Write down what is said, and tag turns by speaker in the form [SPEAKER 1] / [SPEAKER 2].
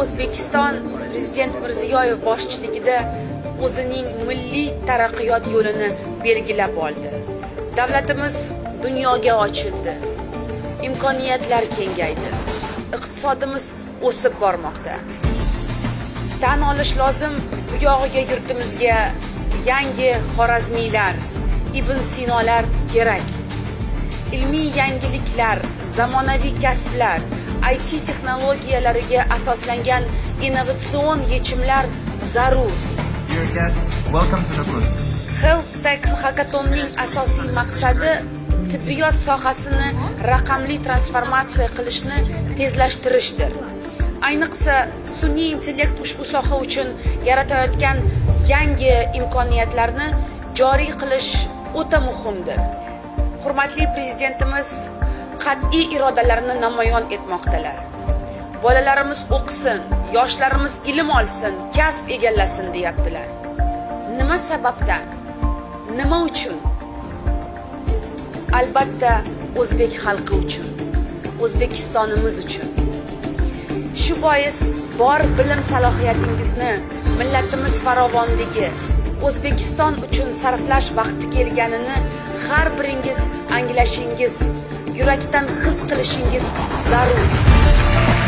[SPEAKER 1] O'zbekiston Prezident Mirziyoyev boshchiligida o'zining milliy taraqqiyot yo'lini belgilab oldi. Davlatimiz dunyoga ochildi. Imkoniyatlar kengaydi. Iqtisodimiz o'sib bormoqda. Tan olish lozim, bu yog'iga yurtimizga yangi Xorazmiylar, Ibn Sinolar kerak. Ilmiy yangiliklar, zamonaviy kasblar, IT texnologiyalariga asoslangan innovatsion yechimlar zarur.
[SPEAKER 2] Dear guests, welcome to the booth.
[SPEAKER 1] Health Tech Hackathonning asosiy maqsadi tibbiyot sohasini raqamli transformatsiya qilishni tezlashtirishdir. Ayniqsa sun'iy intellekt ushbu soha uchun yaratayotgan yangi imkoniyatlarni joriy qilish o'ta muhimdir. Hurmatli prezidentimiz qat'iy irodalarini namoyon etmoqdalar. Bolalarimiz o'qisin, yoshlarimiz ilm olsin, kasb egallasin deyaptilar. Nima sababdan? Nima uchun? Albatta, o'zbek xalqi uchun, O'zbekistonimiz uchun. Shu bois bor bilim salohiyatingizni millatimiz farovonligi, O'zbekiston uchun sarflash vaqti kelganini har biringiz anglashingiz, yurakdan his qilishingiz zarur.